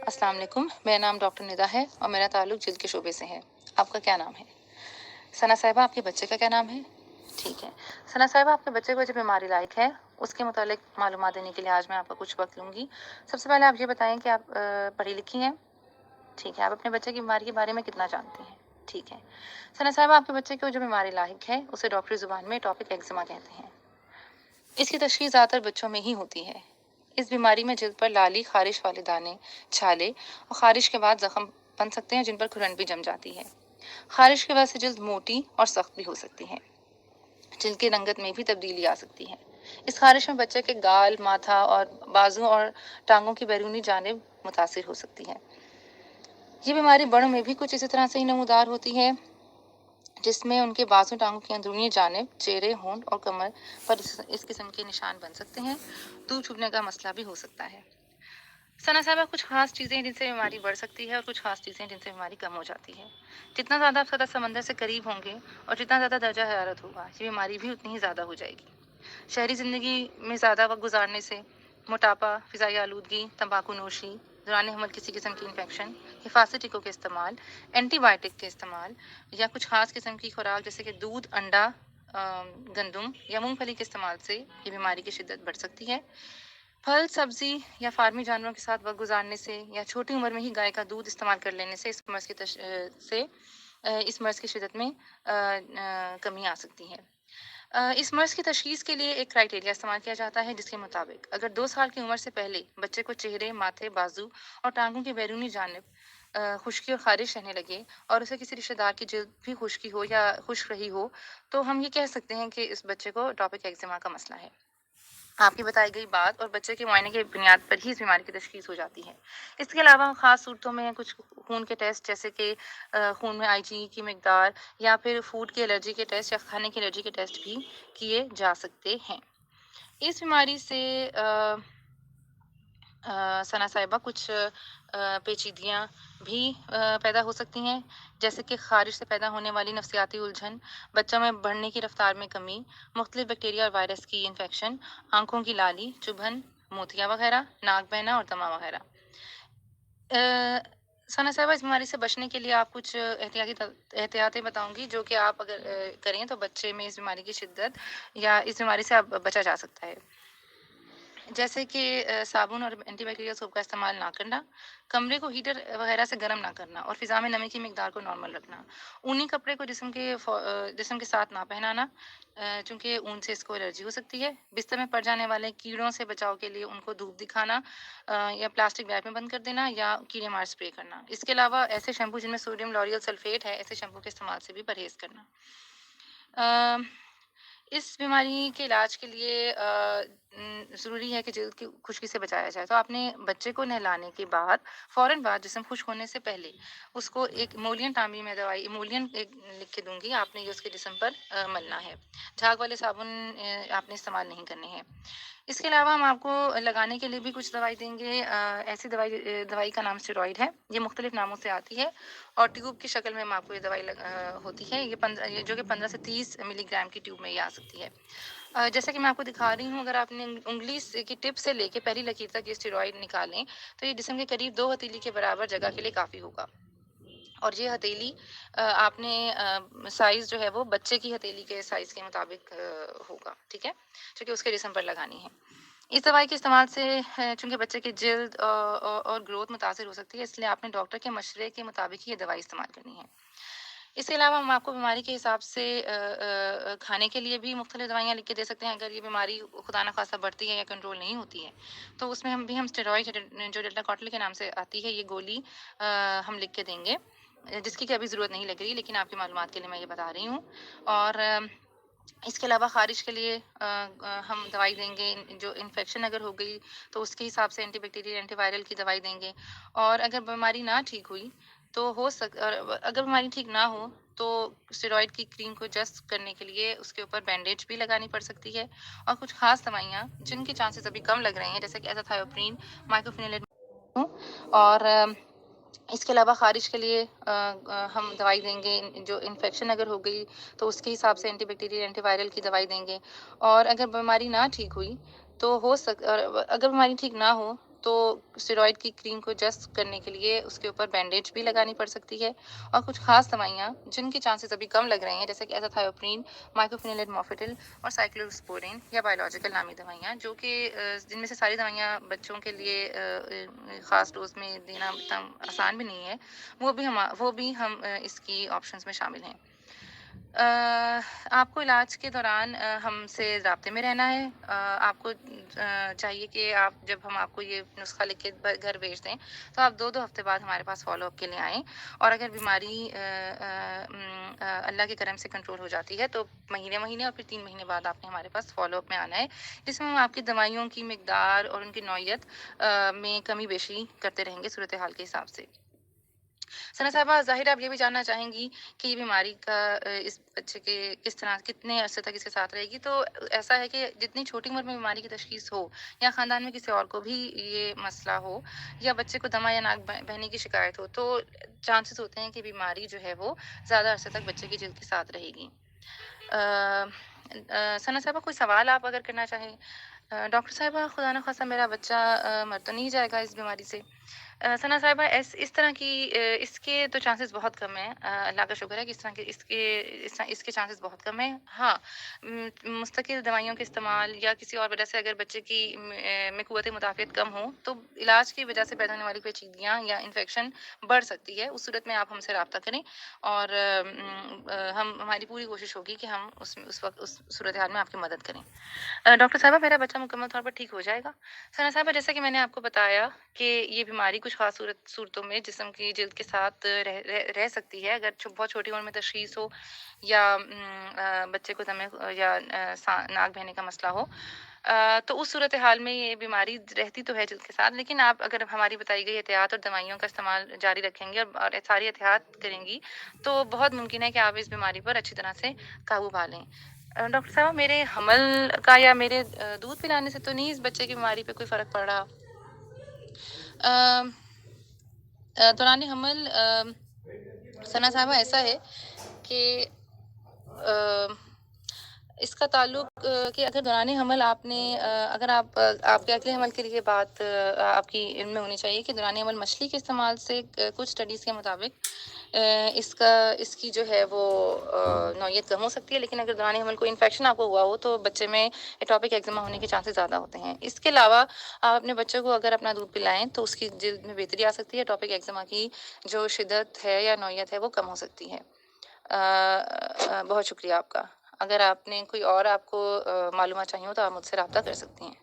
अस्सलाम वालेकुम, मेरा नाम डॉक्टर निदा है और मेरा ताल्लुक जिल्द के शोबे से है। आपका क्या नाम है? सना साहिबा, आपके बच्चे का क्या नाम है? ठीक है। सना साहिबा, आपके बच्चे को जो बीमारी लायक है उसके मुतालिक मालूमात देने के लिए आज मैं आपका कुछ वक्त लूँगी। सबसे पहले आप ये बताएं कि आप पढ़ी लिखी हैं? ठीक है। आप अपने बच्चे की बीमारी के बारे में कितना जानती हैं? ठीक है। सना साहिबा, आपके बच्चे को जो बीमारी लायक है उसे डॉक्टरी ज़ुबान में एटोपिक एक्जिमा कहते हैं। इसकी तशख़ीस ज़्यादातर बच्चों में ही होती है। इस बीमारी में जिल्द पर लाली, खारिश वाले दाने, छाले और खारिश के बाद जख्म बन सकते हैं जिन पर खुरन भी जम जाती है। खारिश की वजह से जिल्द मोटी और सख्त भी हो सकती है। जिल्द की रंगत में भी तब्दीली आ सकती है। इस खारिश में बच्चे के गाल, माथा और बाजू और टांगों की बैरूनी जानिब मुतासिर हो सकती है। ये बीमारी बड़ों में भी कुछ इसी तरह से ही नमूदार होती है, जिसमें उनके बाजू टांगों की अंदरूनी जानिब, चेहरे, होंठ और कमर पर इस किस्म के निशान बन सकते हैं। दूध चुभने का मसला भी हो सकता है। सना साहिबा, कुछ खास चीज़ें जिनसे बीमारी बढ़ सकती है और कुछ खास चीज़ें जिनसे बीमारी कम हो जाती है। जितना ज़्यादा आप सतह समंदर से करीब होंगे और जितना ज़्यादा दर्जा हरारत होगा, ये बीमारी भी उतनी ही ज़्यादा हो जाएगी। शहरी ज़िंदगी में ज़्यादा वक्त गुजारने से मोटापा, फ़िज़ाई आलूदगी, तंबाकू नोशी, दौरान हमल किसी किस्म की इन्फेक्शन, हिफाजती टीकों के इस्तेमाल, एंटीबायोटिक के इस्तेमाल या कुछ खास किस्म की खुराक जैसे कि दूध, अंडा, गंदम या मूंगफली के इस्तेमाल से ये बीमारी की शिद्दत बढ़ सकती है। फल, सब्जी या फार्मी जानवरों के साथ वक्त गुजारने से या छोटी उम्र में ही गाय का दूध इस्तेमाल कर लेने से इस मर्ज़ की शिद्दत में कमी आ सकती है। इस मर्ज़ की तशख़ीस के लिए एक क्राइटेरिया इस्तेमाल किया जाता है जिसके मुताबिक अगर 2 साल की उम्र से पहले बच्चे को चेहरे, माथे, बाजू और टांगों की बैरूनी जानिब खुश्की और ख़ारिश रहने लगे और उसे किसी रिश्तेदार की जिल्द भी खुश्की हो या खुश्क रही हो, तो हम ये कह सकते हैं कि इस बच्चे को एटोपिक एक्जिमा का मसला है। आपकी बताई गई बात और बच्चे के मुआयने की बुनियाद पर ही इस बीमारी की तशख़ीस हो जाती है। इसके अलावा ख़ास सूरतों में कुछ खून के टेस्ट जैसे कि खून में आईजी की मिकदार या फिर फूड की एलर्जी के टेस्ट या खाने की एलर्जी के टेस्ट भी किए जा सकते हैं। इस बीमारी से सना साहिबा कुछ पेचीदियाँ भी पैदा हो सकती हैं, जैसे कि ख़ारिश से पैदा होने वाली नफ्सियाती उलझन, बच्चों में बढ़ने की रफ्तार में कमी, मुख्तलिफ बैक्टीरिया और वायरस की इन्फेक्शन, आंखों की लाली, चुभन, मोतियाँ वगैरह, नाक बहना और दमा वगैरह। सना साहिबा, इस बीमारी से बचने के लिए आप कुछ एहतियातें बताऊँगी जो कि आप अगर करें तो बच्चे में इस बीमारी की शिद्दत या इस बीमारी से आप बचा जा सकता है। जैसे कि साबुन और एंटीबैक्टीरियल सोप का इस्तेमाल ना करना, कमरे को हीटर वगैरह से गर्म ना करना और फिज़ा में नमी की मिकदार को नॉर्मल रखना। ऊनी कपड़े को जिस्म के साथ ना पहनाना, चूँकि ऊन से इसको एलर्जी हो सकती है। बिस्तर में पड़ जाने वाले कीड़ों से बचाव के लिए उनको धूप दिखाना या प्लास्टिक बैग में बंद कर देना या कीड़े मार स्प्रे करना। इसके अलावा ऐसे शैम्पू जिनमें सोडियम लॉरियल सल्फेट है, ऐसे शैम्पू के इस्तेमाल से भी परहेज़ करना। अ, इस बीमारी के इलाज के लिए ज़रूरी है कि जिल्द की खुश्की से बचाया जाए। तो आपने बच्चे को नहलाने के बाद फ़ौरन बाद जिस्म खुश्क होने से पहले उसको एक इमोलियन तांबी में दवाई इमोलियन एक लिख के दूँगी, आपने ये उसके जिस्म पर मलना है। झाग वाले साबुन आपने इस्तेमाल नहीं करने हैं। इसके अलावा हम आपको लगाने के लिए भी कुछ दवाई देंगे। ऐसी दवाई का नाम स्टेरॉइड है। ये मुख्तलिफ़ नामों से आती है और ट्यूब की शक्ल में हम आपको ये दवाई होती है। ये जो कि 15 से 30 मिलीग्राम की ट्यूब में ये आ सकती है। जैसा कि मैं आपको दिखा रही हूँ, अगर आपने उँगली से की टिप से लेके पहली लकीर तक ये स्टेरॉइड निकालें, तो ये जिस्म के करीब 2 हथेली के बराबर जगह के लिए काफ़ी होगा। और ये हथेली आपने साइज़ जो है वो बच्चे की हथेली के साइज़ के मुताबिक होगा, ठीक है? जो कि उसके जिस्म पर लगानी है। इस दवाई के इस्तेमाल से चूँकि बच्चे की जिल्द और ग्रोथ मुतासिर हो सकती है, इसलिए आपने डॉक्टर के मशवरे के मुताबिक ही ये दवाई इस्तेमाल करनी है। इसके अलावा हम आपको बीमारी के हिसाब से खाने के लिए भी मुख्तलिफ दवाइयाँ लिख के दे सकते हैं। अगर ये बीमारी खुदा न खास्ता बढ़ती है या कंट्रोल नहीं होती है, तो उसमें हम स्टेरॉइड जो डेल्टाकॉटल के नाम से आती है, ये गोली हम लिख के देंगे, जिसकी कि अभी ज़रूरत नहीं लग रही, लेकिन आपकी मालूमात के लिए मैं ये बता रही हूँ। और इसके अलावा ख़ारिश के लिए हम दवाई देंगे। जो इन्फेक्शन अगर हो गई तो उसके हिसाब से एंटीबैक्टीरियल, एंटीवायरल की दवाई देंगे। और अगर बीमारी ना ठीक हुई तो और अगर बीमारी ठीक ना हो तो स्टेरॉइड की क्रीम को जस्ट करने के लिए उसके ऊपर बैंडेज भी लगानी पड़ सकती है। और कुछ ख़ास दवाइयाँ जिनके चांसेस अभी कम लग रहे हैं, जैसे कि एज़ाथायोप्रिन, माइक्लोफिनेलेट और इसके अलावा ख़ारिश के लिए हम दवाई देंगे। जो इन्फेक्शन अगर हो गई तो उसके हिसाब से एंटीबैक्टीरियल, एंटीवायरल की दवाई देंगे। और अगर बीमारी ना ठीक हुई तो और अगर बीमारी ठीक ना हो تو اسٹیرائڈ کی کریم کو ایڈجسٹ کرنے کے لیے اس کے اوپر بینڈیج بھی لگانی پڑ سکتی ہے، اور کچھ خاص دوائیاں جن کے چانسز ابھی کم لگ رہے ہیں، جیسے کہ ایزاتھائوپرین، مائکوفینیلیٹ موفیٹل اور سائکلوسپورین یا بایولوجیکل نامی دوائیاں، جو کہ جن میں سے ساری دوائیاں بچوں کے لیے خاص ڈوز میں دینا اتنا آسان بھی نہیں ہے، وہ بھی ہم اس کی آپشنس میں شامل ہیں۔ آپ کو علاج کے دوران ہم سے رابطے میں رہنا ہے۔ آپ کو چاہیے کہ جب ہم آپ کو یہ نسخہ لکھ کے گھر بھیج دیں تو آپ 2 ہفتے بعد ہمارے پاس فالو اپ کے لیے آئیں، اور اگر بیماری اللہ کے کرم سے کنٹرول ہو جاتی ہے تو مہینے اور پھر 3 مہینے بعد آپ نے ہمارے پاس فالو اپ میں آنا ہے، جس میں ہم آپ کی دوائیوں کی مقدار اور ان کی نوعیت میں کمی بیشی کرتے رہیں گے صورتحال کے حساب سے۔ ثنا صاحبہ، ظاہر آپ یہ بھی جاننا چاہیں گی کہ یہ بیماری کا اس بچے کے کس طرح کتنے عرصے تک اس کے ساتھ رہے گی۔ تو ایسا ہے کہ جتنی چھوٹی عمر میں بیماری کی تشخیص ہو، یا خاندان میں کسی اور کو بھی یہ مسئلہ ہو، یا بچے کو دمہ یا ناک بہنے کی شکایت ہو، تو چانسز ہوتے ہیں کہ بیماری جو ہے وہ زیادہ عرصے تک بچے کی جلد کے ساتھ رہے گی۔ ثنا صاحبہ، کوئی سوال آپ اگر کرنا چاہیں؟ ڈاکٹر صاحبہ، خدا نخواستہ میرا بچہ مر تو نہیں جائے گا اس بیماری سے؟ ثنا صاحبہ، اس طرح کی اس کے تو چانسز بہت کم ہیں، اللہ کا شکر ہے کہ اس کے چانسز بہت کم ہیں۔ ہاں، مستقل دوائیوں کے استعمال یا کسی اور وجہ سے اگر بچے کی میں قوت مدافعت کم ہو تو علاج کی وجہ سے پیدا ہونے والی پیچیدگیاں یا انفیکشن بڑھ سکتی ہے۔ اس صورت میں آپ ہم سے رابطہ کریں، اور ہماری پوری کوشش ہوگی کہ ہم اس وقت اس صورتحال میں آپ کی مدد کریں۔ ڈاکٹر صاحبہ، میرا بچہ مکمل طور پر ٹھیک ہو جائے گا؟ ثنا صاحبہ، جیسا کہ میں نے آپ کو بتایا کہ یہ بیماری کچھ خاص صورتوں میں جسم کی جلد کے ساتھ رہ سکتی ہے، اگر بہت چھوٹی عمر میں تشخیص ہو، یا بچے کو دمے یا ناک بہنے کا مسئلہ ہو، تو اس صورتحال میں یہ بیماری رہتی تو ہے جلد کے ساتھ، لیکن آپ اگر ہماری بتائی گئی احتیاط اور دوائیوں کا استعمال جاری رکھیں گے اور ساری احتیاط کریں گی تو بہت ممکن ہے کہ آپ اس بیماری پر اچھی طرح سے قابو پا لیں۔ ڈاکٹر صاحب، میرے حمل کا یا میرے دودھ پلانے سے تو نہیں اس بچے کی بیماری پہ کوئی فرق پڑ رہا؟ دوران حمل ثنا صاحبہ ایسا ہے کہ اس کا تعلق کہ اگر دوران حمل آپ نے اگر آپ کے اگلے حمل کے لیے بات آپ کی علم میں ہونی چاہیے کہ دوران حمل مچھلی کے استعمال سے کچھ اسٹڈیز کے مطابق اس کی جو ہے وہ نوعیت کم ہو سکتی ہے، لیکن اگر دوران حمل کوئی انفیکشن آپ کو ہوا ہو تو بچے میں ایٹوپک ایگزیما ہونے کے چانسز زیادہ ہوتے ہیں۔ اس کے علاوہ آپ اپنے بچے کو اگر اپنا دودھ پلائیں تو اس کی جلد میں بہتری آ سکتی ہے، ایٹوپک ایگزیما کی جو شدت ہے یا نوعیت ہے وہ کم ہو سکتی ہے۔ بہت شکریہ آپ کا۔ اگر آپ نے کوئی اور آپ کو معلومات چاہیے ہو تو آپ مجھ سے رابطہ کر سکتی ہیں۔